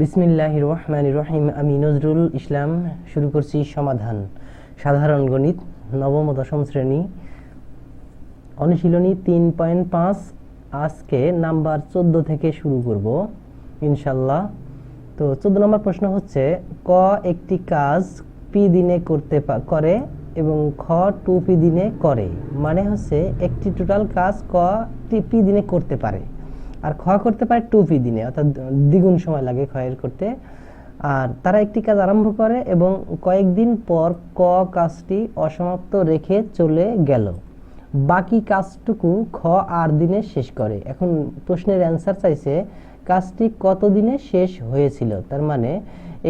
বিসমিল্লাহির রহমানির রহিম। আমি নজরুল ইসলাম শুরু করছি সমাধান। সাধারণ গণিত নবম ও দশম শ্রেণী, অনুশীলনী 3.5। আজকে নাম্বার 14 থেকে শুরু করব ইনশাল্লাহ। তো 14 নম্বর প্রশ্ন হচ্ছে, ক একটি কাজ পি দিনে করে এবং খ 2p দিনে করে। মানে হচ্ছে একটি টোটাল কাজ ক পি দিনে করতে পারে আর খ করতে পারে 2p দিনে, অর্থাৎ দ্বিগুণ সময় লাগে ক্ষয়ের করতে। আর তারা একটি কাজ আরম্ভ করে এবং কয়েকদিন পর ক কাজটি অসমাপ্ত রেখে চলে গেল। বাকি কাজটুকু খ আর দিনে শেষ করে। এখন প্রশ্নের অ্যান্সার চাইছে কাজটি কত দিনে শেষ হয়েছিল। তার মানে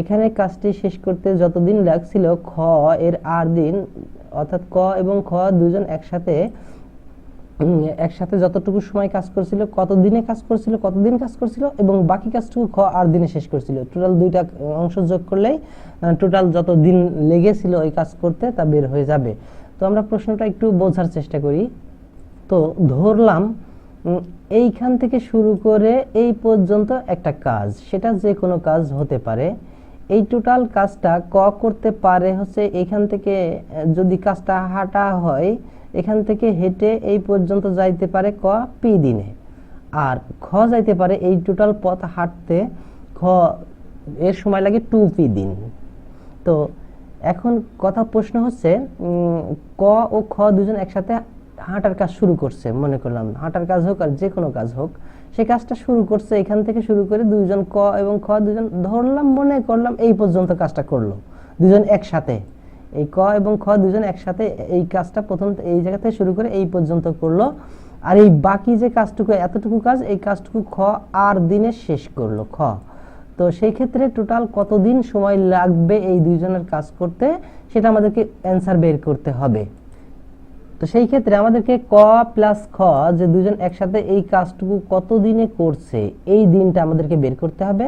এখানে কাজটি শেষ করতে যতদিন লাগছিল খ এর আর দিন, অর্থাৎ ক এবং খ দুজন একসাথে যতটুকু সময় কাজ করছিল, কতদিন কাজ করছিল এবং বাকি কাজটুকু খ আর দিনে শেষ করছিল। টোটাল দুইটা অংশ যোগ করলেই টোটাল যত দিন লেগেছিল ওই কাজ করতে তা বের হয়ে যাবে। তো আমরা প্রশ্নটা একটু বোঝার চেষ্টা করি। তো ধরলাম এইখান থেকে শুরু করে এই পর্যন্ত একটা কাজ, সেটা যে কোনো কাজ হতে পারে। এই টোটাল কাজটা ক করতে পারে হচ্ছে এখান থেকে, যদি কাজটা হাঁটা হয় এখান থেকে হেঁটে এই পর্যন্ত যাইতে পারে ক পি দিনে, আর খ যাইতে পারে এই টোটাল পথ হাঁটতে খ এর সময় লাগে 2p দিন। তো এখন প্রশ্ন হচ্ছে ক ও খ দুজন একসাথে হাঁটার কাজ শুরু করছে। মনে করলাম হাঁটার কাজ হোক আর যে কোনো কাজ হোক, সেই কাজটা শুরু করছে এখান থেকে শুরু করে দুইজন ক এবং খ দুজন ধরলাম মনে করলাম এই পর্যন্ত কাজটা করলো দুজন একসাথে। এই ক এবং খ দুজন একসাথে এই কাজটা প্রথম এই জায়গা থেকে শুরু করে এই পর্যন্ত করলো, আর এই বাকি যে কাজটুকু এতটুকু কাজ, এই কাজটুকু খ আর দিনে শেষ করলো খ। তো সেই ক্ষেত্রে টোটাল কতদিন সময় লাগবে এই দুইজনের কাজ করতে, সেটা আমাদেরকে অ্যান্সার বের করতে হবে। তো সেই ক্ষেত্রে আমাদেরকে ক প্লাস খ যে দুজন একসাথে এই কাজটুকু কত দিনে করছে এই দিনটা আমাদেরকে বের করতে হবে।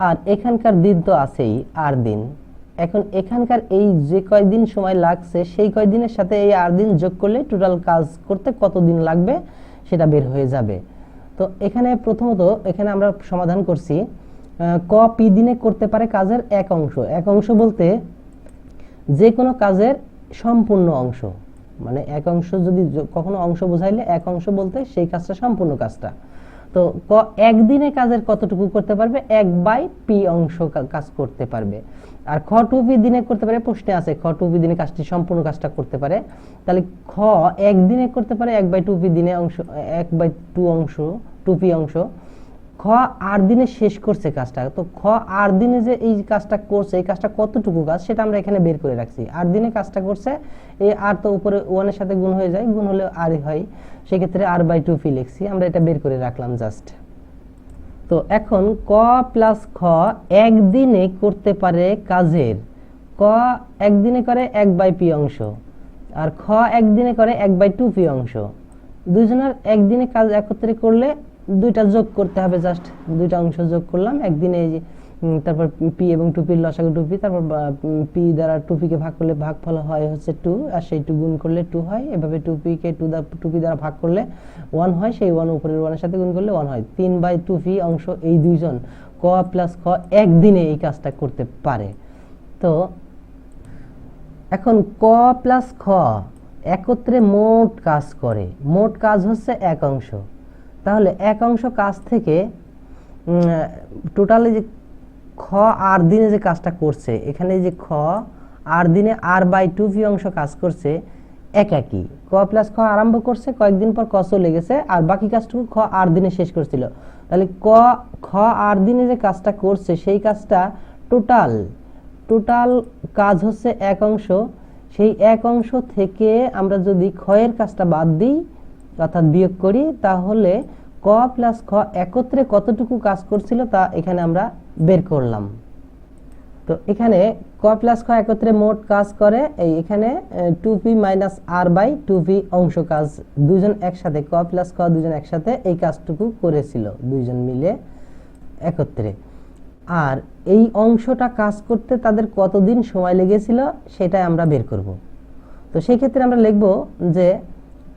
আর এখানকার দিন তো আছেই আর দিন। এখন এখানকার এই যে কয়দিন সময় লাগছে সেই কয়দিনের সাথে এই আর দিন যোগ করলে টোটাল কাজ করতে কত দিন লাগবে সেটা বের হয়ে যাবে। তো এখানে প্রথমত এখানে আমরা সমাধান করছি ক পি দিনে করতে পারে কাজের এক অংশ বলতে যে কোনো কাজের সম্পূর্ণ অংশ, মানে এক অংশ যদি কখনো অংশ বোঝাইলে এক অংশ বলতে সেই কাজটা সম্পূর্ণ কাজটা। তো ক একদিনে কাজের কতটুকু করতে পারবে, 1/p অংশ কাজ করতে পারবে। আর খ 2p দিনে করতে পারে, প্রশ্নে আছে খ 2p দিনে কাজটি সম্পূর্ণ কাজটা করতে পারে। তাহলে খ একদিনে করতে পারে 1/2p দিনে অংশ, 1/2 অংশ 2p অংশ। খ আর দিনে শেষ করছে কাজটা। তো খ আর দিনে যে এই কাজটা করছে এই কাজটা কতটুকু কাজ সেটা আমরা এখানে বের করে রাখছি। আর দিনে কাজটা করছে, এই আর তো উপরে 1 এর সাথে গুণ হয়ে যায়, গুণ হলে আর হয়, সেক্ষেত্রে r/2p লিখছি, আমরা এটা বের করে রাখলাম জাস্ট। তো এখন ক প্লাস খ একদিনে করতে পারে কাজের, ক একদিনে করে 1/p অংশ আর খ একদিনে করে 1/2p অংশ। দুজনের একদিনে কাজ একত্রে করলে দুইটা যোগ করতে হবে, জাস্ট দুইটা অংশ যোগ করলাম একদিনে। এই যে তারপর পি এবং 2p লসাগু 2p, তারপর পি দ্বারা 2p কে ভাগ করলে ভাগফল হয় হচ্ছে 2, আর সেই 2 গুণ করলে 2 হয়। এভাবে 2p কে 2p দ্বারা ভাগ করলে 1 হয়, সেই 1 উপরের 1 এর সাথে গুণ করলে 1 হয়। 3/2p অংশ এই দুইজন ক প্লাস খ একদিনে এই কাজটা করতে পারে। তো এখন ক প্লাস খ একত্রে মোট কাজ করে, মোট কাজ হচ্ছে এক অংশ। তাহলে এক অংশ কাজ থেকে টোটালি যে খ আর দিনে যে কাজটা করছে, এখানে যে খ আর দিনে r/2p অংশ কাজ করছে একই। ক প্লাস খ আরম্ভ করছে, কয়েকদিন পর ক চলে গেছে, আর বাকি কাজটুকু খ আর দিনে শেষ করছিল। তাহলে খ আর দিনে যে কাজটা করছে সেই কাজটা টোটাল কাজ হচ্ছে এক অংশ। সেই এক অংশ থেকে আমরা যদি ক্ষয়ের কাজটা বাদ দিই অর্থাৎ বিয়োগ করি, তাহলে ক প্লাস খ একত্রে কতটুকু কাজ করছিল তা এখানে আমরা বের করলাম। তো এখানে ক প্লাস খ একত্রে মোট কাজ করে এই এখানে 2p মাইনাস r/2p অংশ কাজ দুজন একসাথে, ক প্লাস খ দুজন একসাথে এই কাজটুকু করেছিল দুইজন মিলে একত্রে। আর এই অংশটা কাজ করতে তাদের কতদিন সময় লেগেছিল সেটাই আমরা বের করব। তো সেই ক্ষেত্রে আমরা লিখব যে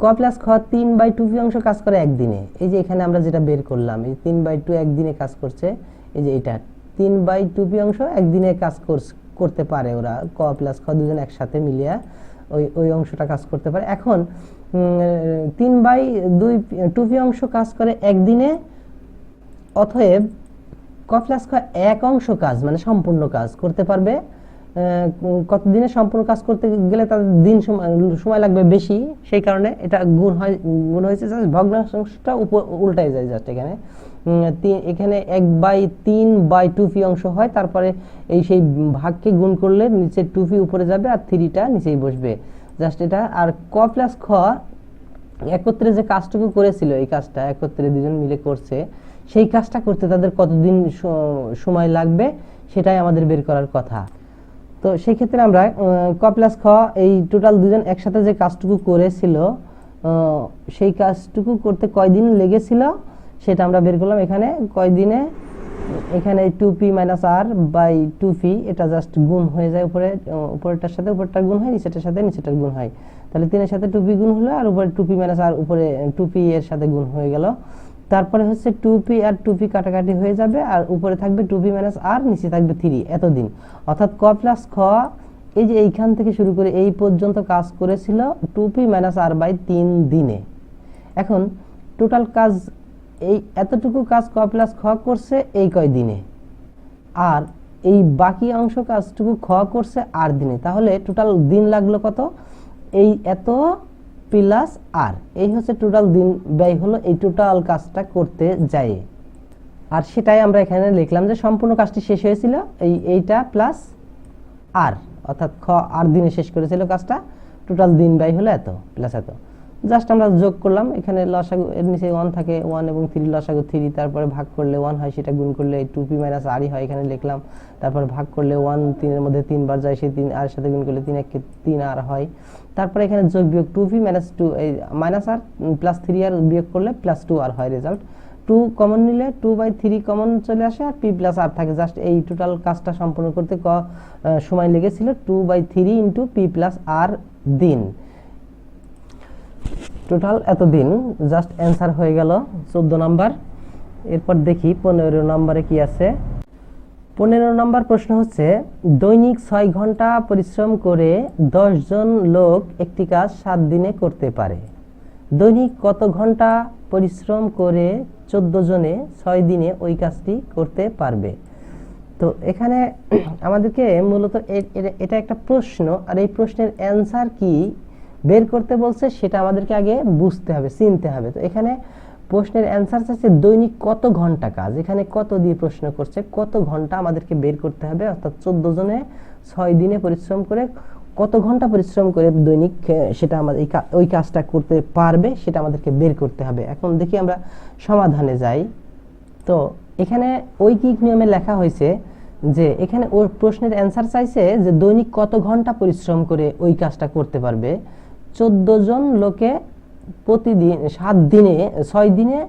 ক প্লাস খ 3/2p অংশ কাজ করে একদিনে। এই যে এখানে আমরা যেটা বের করলাম, এই 3/2 একদিনে কাজ করছে, এই যে এটা 3/2p অংশ একদিনে কাজ করতে পারে ওরা, ক প্লাস খ দুজন একসাথে মিলিয়ে ওই অংশটা কাজ করতে পারে। এখন 3/2p অংশ কাজ করে একদিনে, অতএব ক প্লাস খ এক অংশ কাজ মানে সম্পূর্ণ কাজ করতে পারবে কতদিনে? সম্পূর্ণ কাজ করতে গেলে তাদের দিন সময় লাগবে বেশি, সেই কারণে এটা গুণ হয়েছে, ভগ্নাংশটা উল্টায় যায় জাস্ট এখানে। এখানে 1/3/2p অংশ হয়, তারপরে সেই ভাগকে গুণ করলে নিচে 2p উপরে যাবে আর 3টা নিচেই বসবে, জাস্ট এটা। আর ক প্লাস খ একত্রে যে কাজটুকু করেছিল, এই কাজটা একত্রে দুজন মিলে করছে, সেই কাজটা করতে তাদের কতদিন সময় লাগবে সেটাই আমাদের বের করার কথা। তো সেই ক্ষেত্রে আমরা ক প্লাস খ এই টোটাল দুজন একসাথে যে কাজটুকু করেছিল, সেই কাজটুকু করতে কয়দিন লেগেছিল সেটা আমরা বের করলাম। এখানে কয়দিনে, এখানে 2p - r/2p এটা জাস্ট গুণ হয়ে যায়, উপরেরটার সাথে উপরেরটার গুণ হয়, নিচেরটার সাথে নিচেরটার গুণ হয়। তাহলে 3 এর সাথে 2p গুণ হলো আর উপরে 2p - r উপরে 2p এর সাথে গুণ হয়ে গেল। তারপরে হচ্ছে 2p আর 2p কাটাকাটি হয়ে যাবে আর উপরে থাকবে 2p - r, নিচে থাকবে 3, এতদিন। অর্থাৎ ক প্লাস খ এই যে এইখান থেকে শুরু করে এই পর্যন্ত কাজ করেছিল 2p - r/3 দিনে। এখন টোটাল কাজ এই এতটুকু কাজ ক প্লাস খ করছে এই কয় দিনে, আর এই বাকি অংশ কাজটুকু খ করছে 8 দিনে। তাহলে টোটাল দিন লাগলো কত? এই এত প্লাস আর, এই হচ্ছে টোটাল দিন ব্যয় হলো এই টোটাল কাজটা করতে যায়। আর সেটাই আমরা এখানে লিখলাম যে সম্পূর্ণ কাজটি শেষ হয়েছিল এইটা প্লাস আর, অর্থাৎ খ 8 দিনে শেষ করেছিল কাজটা, টোটাল দিন ব্যয় হলো এত প্লাস এত। জাস্ট আমরা যোগ করলাম, এখানে লসাগু এর নিচে 1 থাকে, 1 এবং 3 লসাগু 3, তারপরে ভাগ করলে 1 হয়, সেটা গুণ করলে 2p - r হয়, এখানে লিখলাম। তারপরে ভাগ করলে 1 3 এর মধ্যে 3 বার যায়, সেই 3 আর সাথে গুণ করলে 3 1 3 আর হয়। তারপরে এখানে যোগ বিয়োগ 2p - 2 এই -r প্লাস 3 আর বিয়োগ করলে প্লাস 2 আর হয় রেজাল্ট। 2 কমন নিলে 2/3 কমন চলে আসে আর p + r থাকে। জাস্ট এই টোটাল কাজটা সম্পূর্ণ করতে সময় লেগেছিল 2/3 × p + r দিন। টোটাল এত দিন, জাস্ট অ্যান্সার হয়ে গেল 14 নাম্বার। এরপর দেখি 15 নম্বরে কি আছে। 15 নম্বর প্রশ্ন হচ্ছে, দৈনিক 6 ঘন্টা পরিশ্রম করে 10 জন লোক একটি কাজ 7 দিনে করতে পারে। দৈনিক কত ঘন্টা পরিশ্রম করে 14 জনে 6 দিনে ওই কাজটি করতে পারবে? তো এখানে আমাদেরকে মূলত এটা একটা প্রশ্ন, আর এই প্রশ্নের অ্যান্সার কি বের করতে বলছে সেটা আমাদেরকে আগে বুঝতে হবে, চিনতে হবে। তো এখানে প্রশ্নের অ্যান্সার চাচ্ছে দৈনিক কত ঘন্টা কাজ, এখানে কত দিয়ে প্রশ্ন করছে, কত ঘন্টা আমাদেরকে বের করতে হবে, অর্থাৎ 14 জনে 6 দিনে পরিশ্রম করে কত ঘন্টা পরিশ্রম করে দৈনিক সেটা আমাদের ওই কাজটা করতে পারবে সেটা আমাদেরকে বের করতে হবে। এখন দেখি আমরা সমাধানে যাই। তো এখানে ঐকিক নিয়মে লেখা হয়েছে যে এখানে ওর প্রশ্নের অ্যান্সার চাইছে যে দৈনিক কত ঘন্টা পরিশ্রম করে ওই কাজটা করতে পারবে। 14 জন লোকে প্রতিদিন 7 দিনে 6 দিনে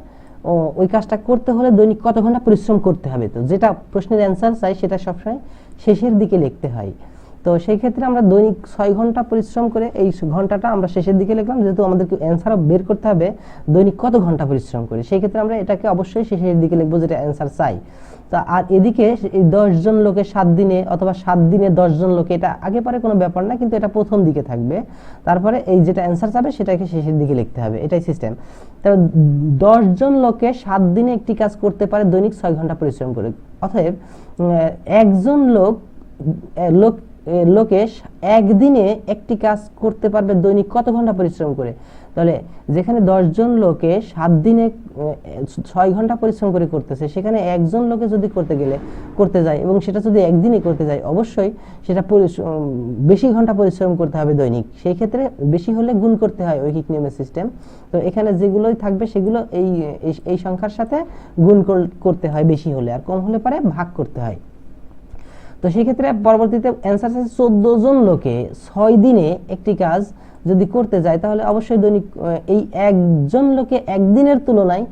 ওই কাজটা করতে হলে দৈনিক কত ঘন্টা পরিশ্রম করতে হবে। তো যেটা প্রশ্নের অ্যান্সার চাই সেটা সবসময় শেষের দিকে লিখতে হয়। তো সেই ক্ষেত্রে আমরা দৈনিক 6 ঘন্টা পরিশ্রম করে এই ঘন্টাটা আমরা শেষের দিকে লিখলাম, যেহেতু আমাদেরকে অ্যান্সারও বের করতে হবে দৈনিক কত ঘন্টা পরিশ্রম করে, সেই ক্ষেত্রে আমরা এটাকে অবশ্যই শেষের দিকে লিখবো যেটা অ্যান্সার চাই। তা আর এদিকে এই 10 জন লোকে 7 দিনে অথবা 7 দিনে 10 জন লোকে, এটা আগে পরে কোনো ব্যাপার না, কিন্তু এটা প্রথম দিকে থাকবে। তারপরে এই যেটা অ্যান্সার চাবে সেটাকে শেষের দিকে লিখতে হবে, এটাই সিস্টেম। তবে 10 জন লোকে 7 দিনে একটি কাজ করতে পারে দৈনিক 6 ঘন্টা পরিশ্রম করে। অতএব একজন লোকে একদিনে একটি কাজ করতে পারবে দৈনিক কত ঘন্টা পরিশ্রম করে। তাহলে যেখানে 10 জন লোকে 7 দিনে 6 ঘন্টা পরিশ্রম করে করতেছে, সেখানে একজন লোকে যদি করতে যায় এবং সেটা যদি একদিনে করতে যায়, অবশ্যই সেটা বেশি ঘন্টা পরিশ্রম করতে হবে দৈনিক। সেই ক্ষেত্রে বেশি হলে গুণ করতে হয় ঐকিক নিয়মের সিস্টেম। তো এখানে যেগুলোই থাকবে সেগুলো এই সংখ্যার সাথে গুণ করতে হয় বেশি হলে, আর কম হলে পারে ভাগ করতে হয়। তো সেই ক্ষেত্রে পরবর্তীতে অ্যান্সার আছে 14 জন লোকে 6 দিনে একটি কাজ যদি করতে যায়, তাহলে অবশ্যই দৈনিক এই একজন লোকে একদিনের তুলনায়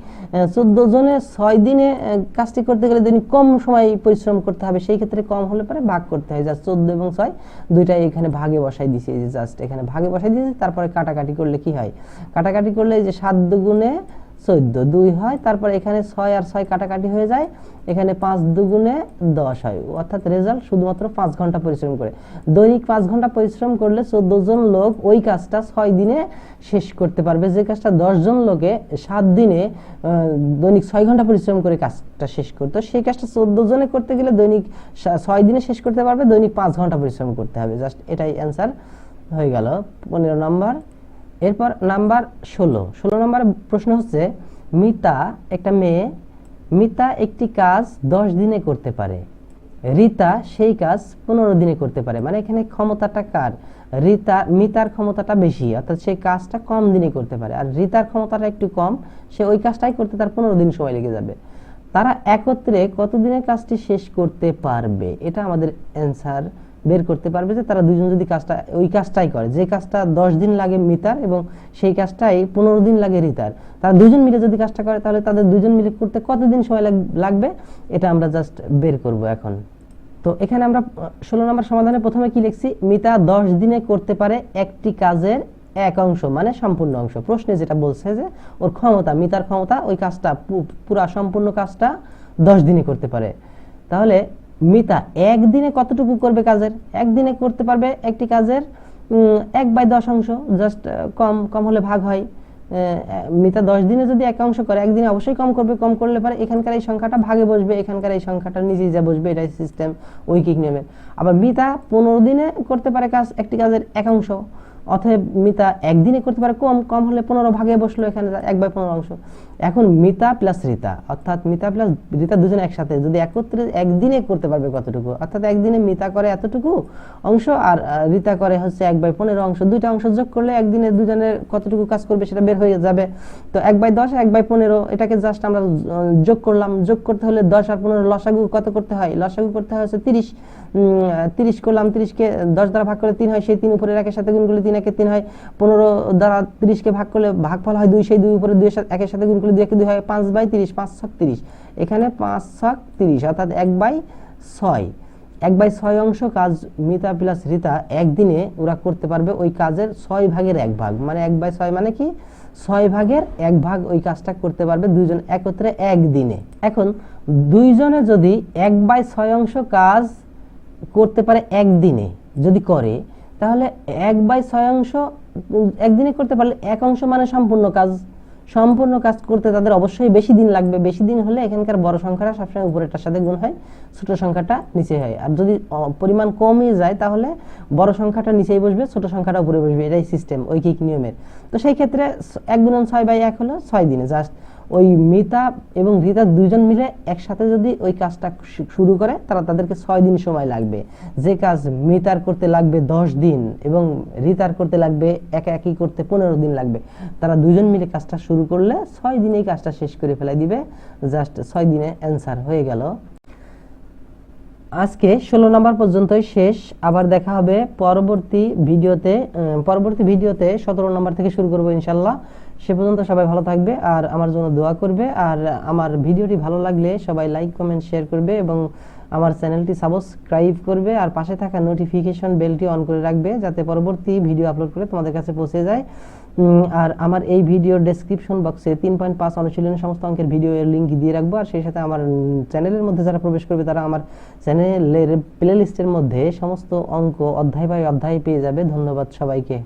14 জনে 6 দিনে কাজটি করতে গেলে দৈনিক কম সময় পরিশ্রম করতে হবে। সেই ক্ষেত্রে কম হলে পরে ভাগ করতে হয়। জাস্ট 14 এবং 6 দুইটাই এখানে ভাগে বসাই দিয়েছি, এই যে জাস্ট এখানে ভাগে বসাই দিয়েছি। তারপরে কাটাকাটি করলে কি হয়, কাটাকাটি করলে এই যে 7 দুগুণে 14, 2 হয়, তারপর এখানে 6 আর 6 কাটাকাটি হয়ে যায়, এখানে 5 দুগুণে 10 হয়, অর্থাৎ রেজাল্ট শুধুমাত্র 5 ঘন্টা পরিশ্রম করে। দৈনিক 5 ঘন্টা পরিশ্রম করলে 14 জন লোক ওই কাজটা 6 দিনে শেষ করতে পারবে, যে কাজটা 10 জন লোকে 7 দিনে দৈনিক 6 ঘন্টা পরিশ্রম করে কাজটা শেষ করতো, সেই কাজটা 14 জনে করতে গেলে দৈনিক 6 দিনে শেষ করতে পারবে, দৈনিক 5 ঘন্টা পরিশ্রম করতে হবে। জাস্ট এটাই অ্যান্সার হয়ে গেল 15 নম্বর। এরপর নাম্বার 16 নম্বর প্রশ্ন হচ্ছে, মিতা একটা মেয়ে, মিতা একটি কাজ 10 দিনে করতে পারে, রিতা সেই কাজ 15 দিনে করতে পারে। মানে এখানে ক্ষমতাটা কার? মিতার ক্ষমতাটা বেশি, অর্থাৎ সেই কাজটা কম দিনে করতে পারে, আর রিতার ক্ষমতাটা একটু কম, সে ওই কাজটাই করতে তার 15 দিন সময় লেগে যাবে। তারা একত্রে কত দিনে কাজটি শেষ করতে পারবে? এটা আমাদের অ্যান্সার বের করতে পারবে যে তারা দুজন যদি ওই কাজটাই করে, যে কাজটা 10 দিন লাগে মিতার এবং সেই কাজটাই 15 দিন লাগে রিতার, তারা দুজন মিলে যদি কাজটা করে তাহলে তাদের দুজন মিলে করতে কতদিন সময় লাগবে, এটা আমরা জাস্ট বের করব এখন। তো এখানে আমরা 16 নম্বর সমাধানে প্রথমে কি লিখছি, মিতা 10 দিনে করতে পারে একটি কাজের এক অংশ, মানে সম্পূর্ণ অংশ। প্রশ্নে যেটা বলছে যে ওর ক্ষমতা, মিতার ক্ষমতা ওই কাজটা পুরা সম্পূর্ণ কাজটা 10 দিনে করতে পারে। তাহলে মিতা একদিনে কতটুকু করবে কাজের? একদিনে করতে পারবে একটি কাজের 1/10 অংশ, জাস্ট কম হলে ভাগ হয়। মিতা 10 দিনে যদি এক অংশ করে, একদিনে অবশ্যই কম করবে, কম করলে পারে এখানকার এই সংখ্যাটা ভাগে বসবে, এখানকার এই সংখ্যাটা নিচেই যা বসবে, এটাই সিস্টেম ঐকিক নিয়মের। আবার মিতা 15 দিনে করতে পারে কাজ, একটি কাজের এক অংশ, অতএব মিতা একদিনে করতে পারে কম হলে 15 ভাগে বসলো, এখানে 1/15 অংশ। এখন মিতা প্লাস রিতা, অর্থাৎ মিতা প্লাস রিতা দুজন একসাথে যদি একত্রে একদিনে করতে পারবে কতটুকু, অর্থাৎ একদিনে মিতা করে এতটুকু অংশ আর রিতা করে হচ্ছে 1/15 অংশ, দুইটা অংশ যোগ করলে একদিনে দুজনের কতটুকু কাজ করবে সেটা বের হয়ে যাবে। তো 1/10 1/15 এটাকে জাস্ট আমরা যোগ করলাম, যোগ করতে হলে 10 আর 15 লসাগু কত করতে হয়? লসাগু করতে হয় হচ্ছে 30 করলাম, 30কে 10 দ্বারা ভাগ করলে 3 হয়, সেই 3 উপরে একের সাথে গুণ করলে 3 একে 3 হয়, 15 দ্বারা 30কে ভাগ করলে ভাগফল হয় 2, সেই 2 উপরে 2 একের সাথে গুণ করলে 2 একে 2 হয়, 5/30, 5 ছক 30, এখানে 5 ছক 30, অর্থাৎ 1/6, 1/6 অংশ কাজ মিতা প্লাস রিতা একদিনে ওরা করতে পারবে, ওই কাজের 6 ভাগের 1 ভাগ, মানে 1/6 মানে কি 6 ভাগের 1 ভাগ ওই কাজটা করতে পারবে দুইজন একত্রে একদিনে। এখন দুইজনে যদি 1/6 অংশ কাজ করতে পারে একদিনে যদি করে, তাহলে 1/6 অংশ একদিনে করতে পারলে এক অংশ মানে সম্পূর্ণ কাজ করতে তাদের অবশ্যই বেশি দিন লাগবে। বেশি দিন হলে এখানকার বড় সংখ্যাটা সবসময় উপরেরটার সাথে গুণ হয়, ছোট সংখ্যাটা নিচে হয়। আর যদি পরিমাণ কমে যায় তাহলে বড় সংখ্যাটা নিচেই বসবে, ছোট সংখ্যাটা উপরে বসবে, এটাই সিস্টেম ঐকিক নিয়মের। তো সেই ক্ষেত্রে 1 গুণন 6/1 হলো 6 দিনে। জাস্ট ওই মিতা এবং রিতা দুইজন মিলে একসাথে যদি ওই কাজটা শুরু করে তাদেরকে 6 দিন সময় লাগবে। যে কাজ মিতার করতে লাগবে 10 দিন এবং রিতার করতে লাগবে একই করতে 15 দিন লাগবে, তারা দুইজন মিলে কাজটা শুরু করলে 6 দিনেই কাজটা শেষ করে ফেলাই দিবে। জাস্ট 6 দিনে অ্যান্সার হয়ে গেল। আজকে 16 নম্বর পর্যন্তই শেষ। আবার দেখা হবে পরবর্তী ভিডিওতে 17 নম্বর থেকে শুরু করবো ইনশাল্লাহ। সে পর্যন্ত সবাই ভালো থাকবে আর আমার জন্য দোয়া করবে। আর আমার ভিডিওটি ভালো লাগলে সবাই লাইক কমেন্ট শেয়ার করবে এবং আমার চ্যানেলটি সাবস্ক্রাইব করবে আর পাশে থাকা নোটিফিকেশন বেলটি অন করে রাখবে যাতে পরবর্তী ভিডিও আপলোড করে তোমাদের কাছে পৌঁছে যায়। আর আমার এই ভিডিওর ডেসক্রিপশন বক্সে 3.5 অনুশীলনের সমস্ত অঙ্কের ভিডিও এর লিঙ্ক দিয়ে রাখবো। আর সেই সাথে আমার চ্যানেলের মধ্যে যারা প্রবেশ করবে তারা আমার চ্যানেলের প্লে লিস্টের মধ্যে সমস্ত অঙ্ক অধ্যায় বাই অধ্যায় পেয়ে যাবে। ধন্যবাদ সবাইকে।